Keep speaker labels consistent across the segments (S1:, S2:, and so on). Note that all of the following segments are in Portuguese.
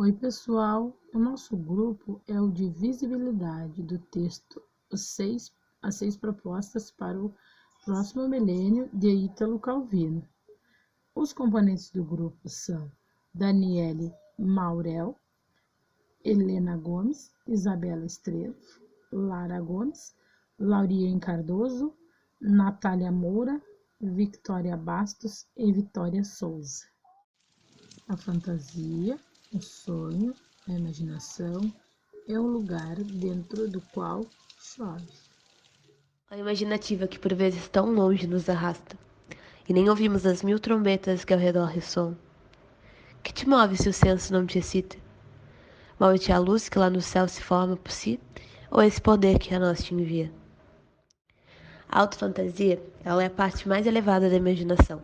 S1: Oi, pessoal! O nosso grupo é o de visibilidade do texto As Seis Propostas para o Próximo Milênio, de Ítalo Calvino. Os componentes do grupo são Daniele Maurel, Helena Gomes, Isabela Estrela, Lara Gomes, Laurien Cardoso, Natália Moura, Victoria Bastos e Vitória Souza. A fantasia, o sonho, a imaginação é um lugar dentro do qual chove.
S2: A imaginativa que por vezes tão longe nos arrasta, e nem ouvimos as mil trombetas que ao redor ressoam. Que te move se o senso não te excita? Move-te a luz que lá no céu se forma por si, ou esse poder que a nós te envia? A autofantasia, ela é a parte mais elevada da imaginação.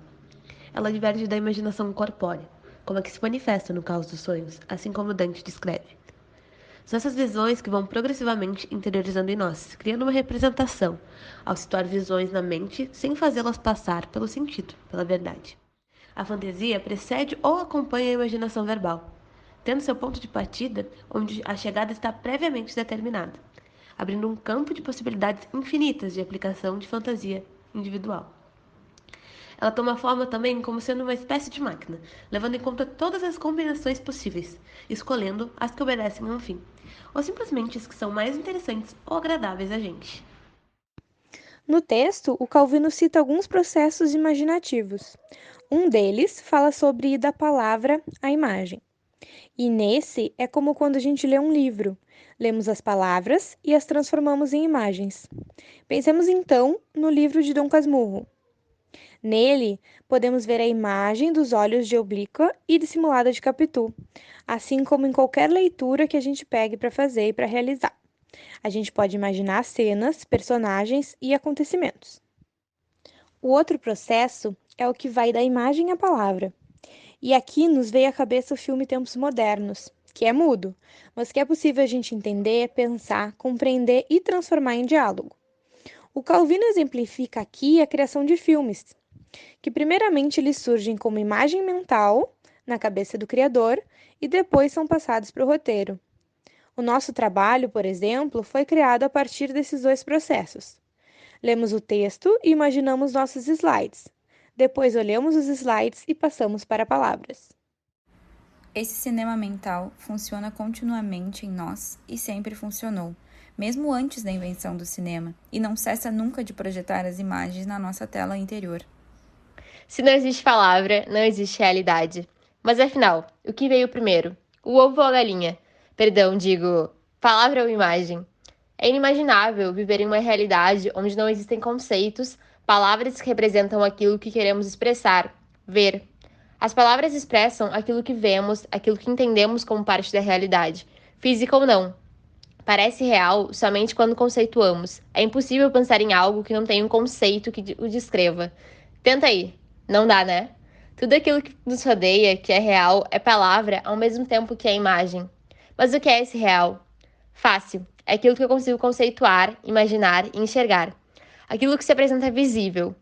S2: Ela diverge da imaginação corpórea, como a que se manifesta no caos dos sonhos, assim como Dante descreve. São essas visões que vão progressivamente interiorizando em nós, criando uma representação, ao situar visões na mente sem fazê-las passar pelo sentido, pela verdade. A fantasia precede ou acompanha a imaginação verbal, tendo seu ponto de partida onde a chegada está previamente determinada, abrindo um campo de possibilidades infinitas de aplicação de fantasia individual. Ela toma forma também como sendo uma espécie de máquina, levando em conta todas as combinações possíveis, escolhendo as que obedecem a um fim, ou simplesmente as que são mais interessantes ou agradáveis a gente.
S3: No texto, o Calvino cita alguns processos imaginativos. Um deles fala sobre ir da palavra à imagem. E nesse é como quando a gente lê um livro. Lemos as palavras e as transformamos em imagens. Pensemos então no livro de Dom Casmurro. Nele, podemos ver a imagem dos olhos de Oblíqua e dissimulada de Capitu, assim como em qualquer leitura que a gente pegue para fazer e para realizar. A gente pode imaginar cenas, personagens e acontecimentos. O outro processo é o que vai da imagem à palavra. E aqui nos veio à cabeça o filme Tempos Modernos, que é mudo, mas que é possível a gente entender, pensar, compreender e transformar em diálogo. O Calvino exemplifica aqui a criação de filmes, que primeiramente eles surgem como imagem mental na cabeça do criador e depois são passados para o roteiro. O nosso trabalho, por exemplo, foi criado a partir desses dois processos. Lemos o texto e imaginamos nossos slides. Depois olhamos os slides e passamos para palavras.
S4: Esse cinema mental funciona continuamente em nós e sempre funcionou, mesmo antes da invenção do cinema, e não cessa nunca de projetar as imagens na nossa tela interior.
S5: Se não existe palavra, não existe realidade. Mas afinal, o que veio primeiro? O ovo ou a galinha? Perdão, digo, palavra ou imagem? É inimaginável viver em uma realidade onde não existem conceitos, palavras que representam aquilo que queremos expressar, ver. As palavras expressam aquilo que vemos, aquilo que entendemos como parte da realidade, física ou não. Parece real somente quando conceituamos. É impossível pensar em algo que não tem um conceito que o descreva. Tenta aí. Não dá, né? Tudo aquilo que nos rodeia, que é real, é palavra ao mesmo tempo que é imagem. Mas o que é esse real? Fácil. É aquilo que eu consigo conceituar, imaginar e enxergar. Aquilo que se apresenta visível.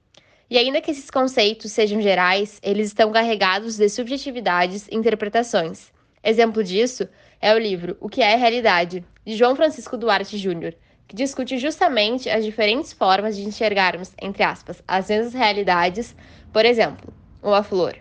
S5: E ainda que esses conceitos sejam gerais, eles estão carregados de subjetividades e interpretações. Exemplo disso é o livro O que é Realidade, de João Francisco Duarte Júnior, que discute justamente as diferentes formas de enxergarmos, entre aspas, as mesmas realidades. Por exemplo, uma flor.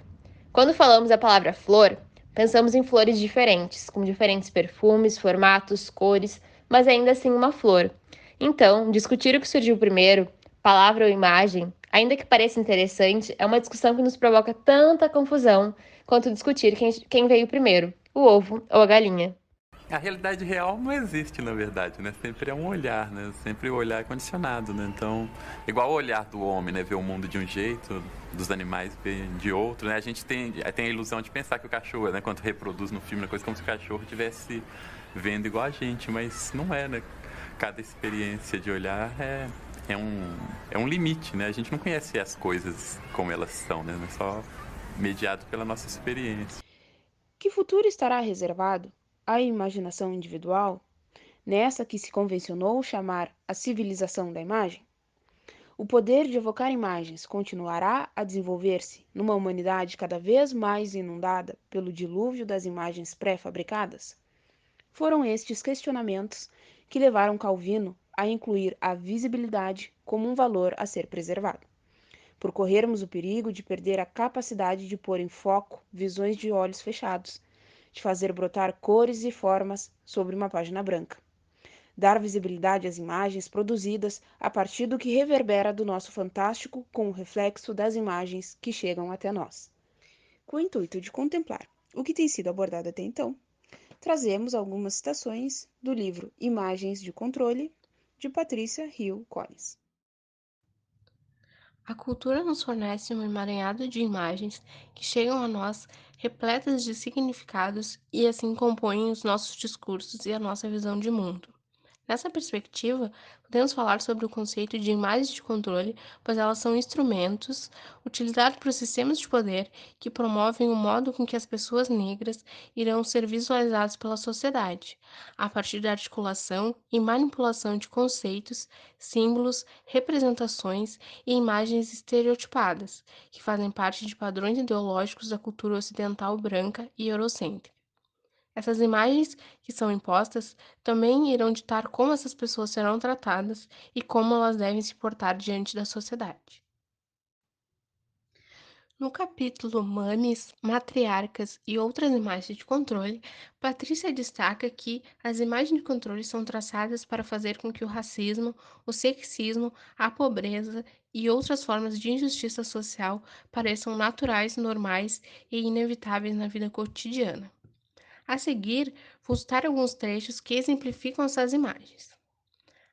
S5: Quando falamos a palavra flor, pensamos em flores diferentes, com diferentes perfumes, formatos, cores, mas ainda assim uma flor. Então, discutir o que surgiu primeiro, palavra ou imagem, ainda que pareça interessante, é uma discussão que nos provoca tanta confusão quanto discutir quem veio primeiro, o ovo ou a galinha.
S6: A realidade real não existe, na verdade, né? Sempre é um olhar, né? Sempre o olhar é condicionado, né? Então, igual o olhar do homem, né? Vê o mundo de um jeito, dos animais vê de outro, né? A gente tem a ilusão de pensar que o cachorro, né? Quando reproduz no filme, é coisa como se o cachorro estivesse vendo igual a gente, mas não é, né? Cada experiência de olhar é um limite, né? A gente não conhece as coisas como elas são, né? É só mediado pela nossa experiência.
S7: Que futuro estará reservado à imaginação individual, nessa que se convencionou chamar a civilização da imagem? O poder de evocar imagens continuará a desenvolver-se numa humanidade cada vez mais inundada pelo dilúvio das imagens pré-fabricadas? Foram estes questionamentos que levaram Calvino a incluir a visibilidade como um valor a ser preservado, por corrermos o perigo de perder a capacidade de pôr em foco visões de olhos fechados, de fazer brotar cores e formas sobre uma página branca. Dar visibilidade às imagens produzidas a partir do que reverbera do nosso fantástico com o reflexo das imagens que chegam até nós. Com o intuito de contemplar o que tem sido abordado até então, trazemos algumas citações do livro Imagens de Controle, de Patricia Hill Collins.
S8: A cultura nos fornece um emaranhado de imagens que chegam a nós repletas de significados e assim compõem os nossos discursos e a nossa visão de mundo. Nessa perspectiva, podemos falar sobre o conceito de imagens de controle, pois elas são instrumentos utilizados por sistemas de poder que promovem o modo com que as pessoas negras irão ser visualizadas pela sociedade, a partir da articulação e manipulação de conceitos, símbolos, representações e imagens estereotipadas, que fazem parte de padrões ideológicos da cultura ocidental branca e eurocêntrica. Essas imagens que são impostas também irão ditar como essas pessoas serão tratadas e como elas devem se portar diante da sociedade. No capítulo Mames, Matriarcas e outras imagens de controle, Patrícia destaca que as imagens de controle são traçadas para fazer com que o racismo, o sexismo, a pobreza e outras formas de injustiça social pareçam naturais, normais e inevitáveis na vida cotidiana. A seguir, vou citar alguns trechos que exemplificam essas imagens.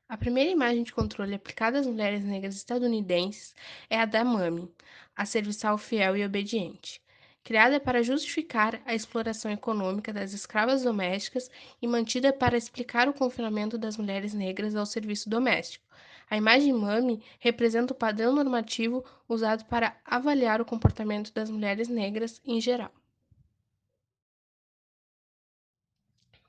S8: A primeira imagem de controle aplicada às mulheres negras estadunidenses é a da Mami, a serviçal fiel e obediente, criada para justificar a exploração econômica das escravas domésticas e mantida para explicar o confinamento das mulheres negras ao serviço doméstico. A imagem Mami representa o padrão normativo usado para avaliar o comportamento das mulheres negras em geral.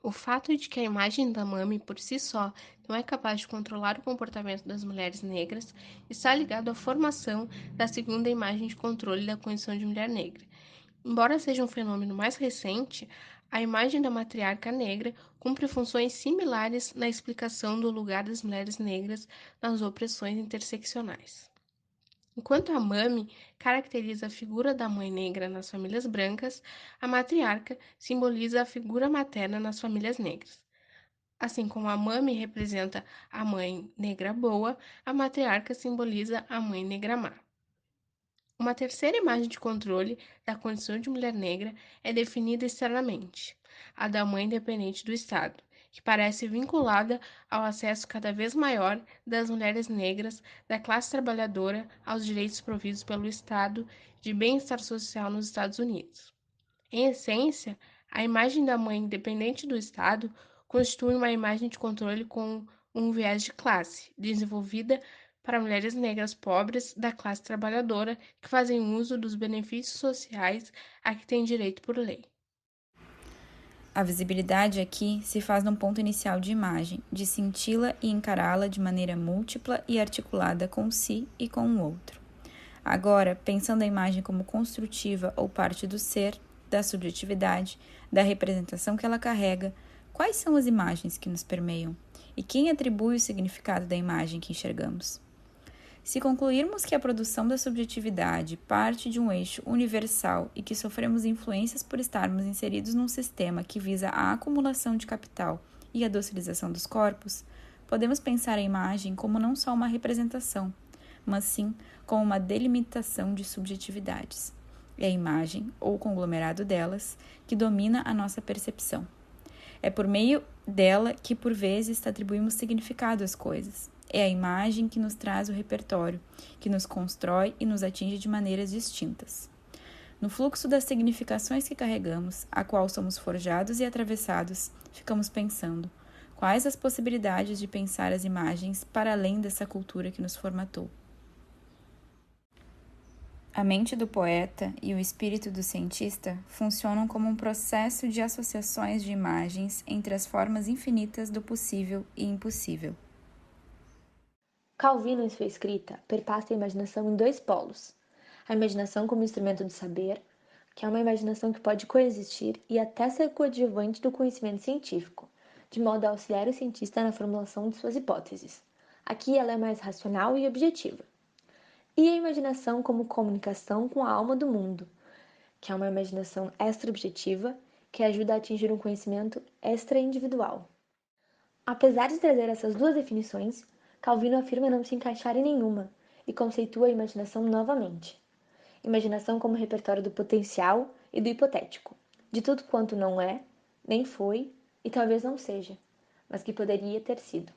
S8: O fato de que a imagem da Mami por si só não é capaz de controlar o comportamento das mulheres negras está ligado à formação da segunda imagem de controle da condição de mulher negra. Embora seja um fenômeno mais recente, a imagem da matriarca negra cumpre funções similares na explicação do lugar das mulheres negras nas opressões interseccionais. Enquanto a Mami caracteriza a figura da mãe negra nas famílias brancas, a matriarca simboliza a figura materna nas famílias negras. Assim como a Mami representa a mãe negra boa, a matriarca simboliza a mãe negra má. Uma terceira imagem de controle da condição de mulher negra é definida externamente, a da mãe dependente do Estado, que parece vinculada ao acesso cada vez maior das mulheres negras da classe trabalhadora aos direitos providos pelo Estado de bem-estar social nos Estados Unidos. Em essência, a imagem da mãe dependente do Estado constitui uma imagem de controle com um viés de classe, desenvolvida para mulheres negras pobres da classe trabalhadora que fazem uso dos benefícios sociais a que têm direito por lei.
S4: A visibilidade aqui se faz num ponto inicial de imagem, de senti-la e encará-la de maneira múltipla e articulada com si e com o outro. Agora, pensando a imagem como construtiva ou parte do ser, da subjetividade, da representação que ela carrega, quais são as imagens que nos permeiam? E quem atribui o significado da imagem que enxergamos? Se concluirmos que a produção da subjetividade parte de um eixo universal e que sofremos influências por estarmos inseridos num sistema que visa a acumulação de capital e a docilização dos corpos, podemos pensar a imagem como não só uma representação, mas sim como uma delimitação de subjetividades. É a imagem, ou o conglomerado delas, que domina a nossa percepção. É por meio dela que, por vezes, atribuímos significado às coisas. É a imagem que nos traz o repertório, que nos constrói e nos atinge de maneiras distintas. No fluxo das significações que carregamos, a qual somos forjados e atravessados, ficamos pensando: quais as possibilidades de pensar as imagens para além dessa cultura que nos formatou? A mente do poeta e o espírito do cientista funcionam como um processo de associações de imagens entre as formas infinitas do possível e impossível.
S3: Calvino, em sua escrita, perpassa a imaginação em dois polos. A imaginação como instrumento de saber, que é uma imaginação que pode coexistir e até ser coadjuvante do conhecimento científico, de modo a auxiliar o cientista na formulação de suas hipóteses. Aqui ela é mais racional e objetiva. E a imaginação como comunicação com a alma do mundo, que é uma imaginação extra-objetiva que ajuda a atingir um conhecimento extra-individual. Apesar de trazer essas duas definições, Calvino afirma não se encaixar em nenhuma e conceitua a imaginação novamente. Imaginação como repertório do potencial e do hipotético, de tudo quanto não é, nem foi e talvez não seja, mas que poderia ter sido.